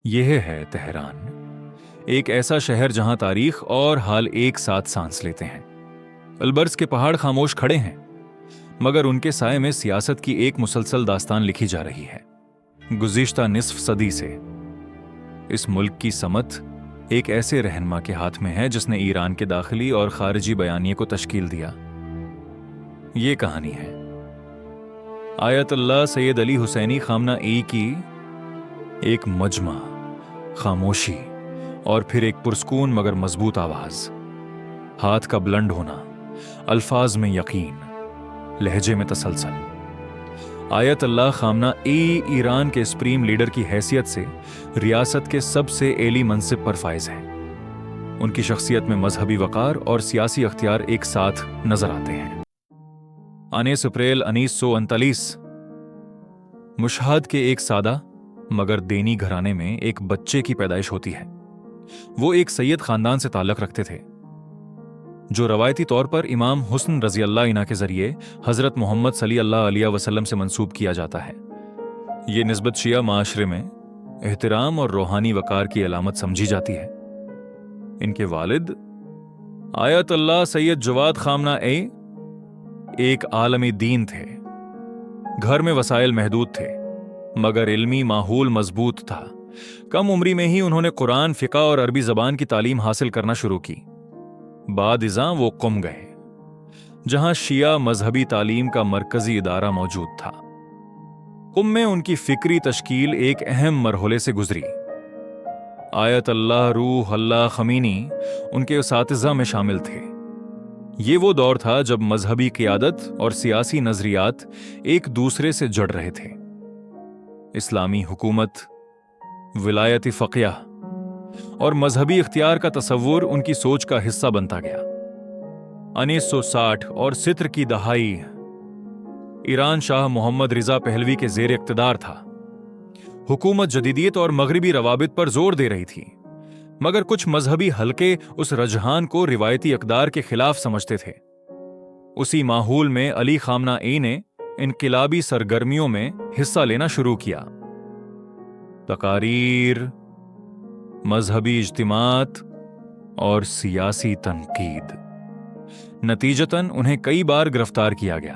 یہ ہے تہران، ایک ایسا شہر جہاں تاریخ اور حال ایک ساتھ سانس لیتے ہیں۔ البرز کے پہاڑ خاموش کھڑے ہیں، مگر ان کے سائے میں سیاست کی ایک مسلسل داستان لکھی جا رہی ہے۔ گزشتہ نصف صدی سے اس ملک کی سمت ایک ایسے رہنما کے ہاتھ میں ہے جس نے ایران کے داخلی اور خارجی بیانیے کو تشکیل دیا۔ یہ کہانی ہے آیت اللہ سید علی حسینی خامنہ ای کی ایک مجمع، خاموشی اور پھر ایک پرسکون مگر مضبوط آواز، ہاتھ کا بلند ہونا، الفاظ میں یقین، لہجے میں تسلسل۔ آیت اللہ خامنہ ای ایران کے سپریم لیڈر کی حیثیت سے ریاست کے سب سے اعلی منصب پر فائز ہیں۔ ان کی شخصیت میں مذہبی وقار اور سیاسی اختیار ایک ساتھ نظر آتے ہیں۔ 19 اپریل 1939 مشہد کے ایک سادہ مگر دینی گھرانے میں ایک بچے کی پیدائش ہوتی ہے۔ وہ ایک سید خاندان سے تعلق رکھتے تھے جو روایتی طور پر امام حسن رضی اللہ عنہ کے ذریعے حضرت محمد صلی اللہ علیہ وسلم سے منسوب کیا جاتا ہے۔ یہ نسبت شیعہ معاشرے میں احترام اور روحانی وقار کی علامت سمجھی جاتی ہے۔ ان کے والد آیت اللہ سید جواد خامنہ اے ایک عالمی دین تھے۔ گھر میں وسائل محدود تھے مگر علمی ماحول مضبوط تھا۔ کم عمری میں ہی انہوں نے قرآن، فقہ اور عربی زبان کی تعلیم حاصل کرنا شروع کی۔ بعد ازاں وہ قم گئے جہاں شیعہ مذہبی تعلیم کا مرکزی ادارہ موجود تھا۔ قم میں ان کی فکری تشکیل ایک اہم مرحلے سے گزری۔ آیت اللہ روح اللہ خمینی ان کے اساتذہ میں شامل تھے۔ یہ وہ دور تھا جب مذہبی قیادت اور سیاسی نظریات ایک دوسرے سے جڑ رہے تھے۔ اسلامی حکومت، ولایت فقیہ اور مذہبی اختیار کا تصور ان کی سوچ کا حصہ بنتا گیا۔ 1960 اور 70 کی دہائی ایران شاہ محمد رضا پہلوی کے زیر اقتدار تھا۔ حکومت جدیدیت اور مغربی روابط پر زور دے رہی تھی، مگر کچھ مذہبی حلقے اس رجحان کو روایتی اقدار کے خلاف سمجھتے تھے۔ اسی ماحول میں علی خامنہ ای نے انقلابی سرگرمیوں میں حصہ لینا شروع کیا۔ تقاریر، مذہبی اجتماعات اور سیاسی تنقید۔ نتیجتاً انہیں کئی بار گرفتار کیا گیا۔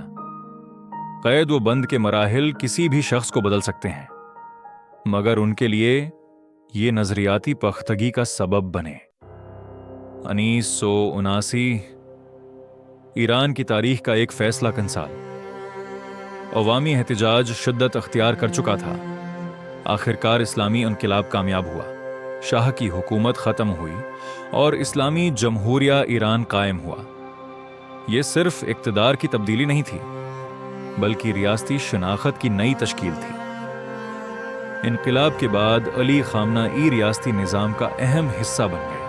قید و بند کے مراحل کسی بھی شخص کو بدل سکتے ہیں، مگر ان کے لیے یہ نظریاتی پختگی کا سبب بنے۔ 1979 ایران کی تاریخ کا ایک فیصلہ کن سال۔ عوامی احتجاج شدت اختیار کر چکا تھا۔ آخرکار اسلامی انقلاب کامیاب ہوا، شاہ کی حکومت ختم ہوئی اور اسلامی جمہوریہ ایران قائم ہوا۔ یہ صرف اقتدار کی تبدیلی نہیں تھی، بلکہ ریاستی شناخت کی نئی تشکیل تھی۔ انقلاب کے بعد علی خامنہ ای ریاستی نظام کا اہم حصہ بن گئے۔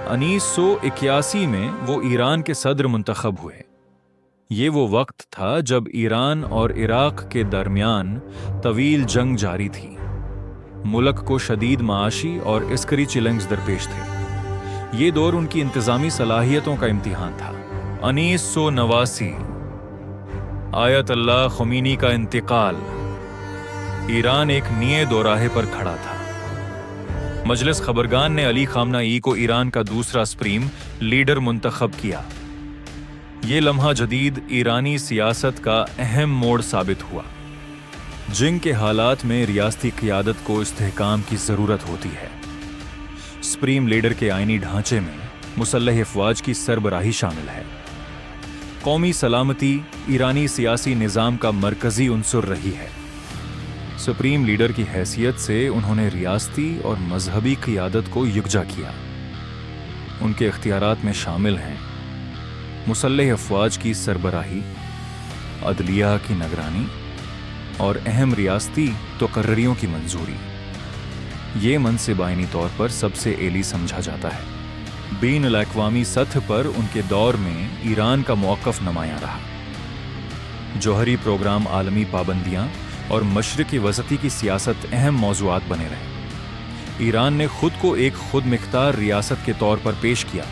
1981 میں وہ ایران کے صدر منتخب ہوئے۔ یہ وہ وقت تھا جب ایران اور عراق کے درمیان طویل جنگ جاری تھی۔ ملک کو شدید معاشی اور عسکری چیلنجز درپیش تھے۔ یہ دور ان کی انتظامی صلاحیتوں کا امتحان تھا۔ 1989 آیت اللہ خمینی کا انتقال۔ ایران ایک نئے دوراہے پر کھڑا تھا۔ مجلس خبرگان نے علی خامنہ ای کو ایران کا دوسرا سپریم لیڈر منتخب کیا۔ یہ لمحہ جدید ایرانی سیاست کا اہم موڑ ثابت ہوا۔ جنگ کے حالات میں ریاستی قیادت کو استحکام کی ضرورت ہوتی ہے۔ سپریم لیڈر کے آئینی ڈھانچے میں مسلح افواج کی سربراہی شامل ہے۔ قومی سلامتی ایرانی سیاسی نظام کا مرکزی عنصر رہی ہے۔ سپریم لیڈر کی حیثیت سے انہوں نے ریاستی اور مذہبی قیادت کو یکجا کیا۔ ان کے اختیارات میں شامل ہیں مسلح افواج کی سربراہی، عدلیہ کی نگرانی اور اہم ریاستی تقرریوں کی منظوری۔ یہ منصب آئینی طور پر سب سے اعلی سمجھا جاتا ہے۔ بین الاقوامی سطح پر ان کے دور میں ایران کا موقف نمایاں رہا۔ جوہری پروگرام، عالمی پابندیاں اور مشرق وسطی کی سیاست اہم موضوعات بنے رہے۔ ایران نے خود کو ایک خود مختار ریاست کے طور پر پیش کیا۔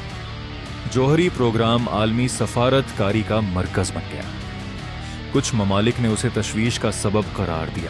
جوہری پروگرام عالمی سفارت کاری کا مرکز بن گیا۔ کچھ ممالک نے اسے تشویش کا سبب قرار دیا۔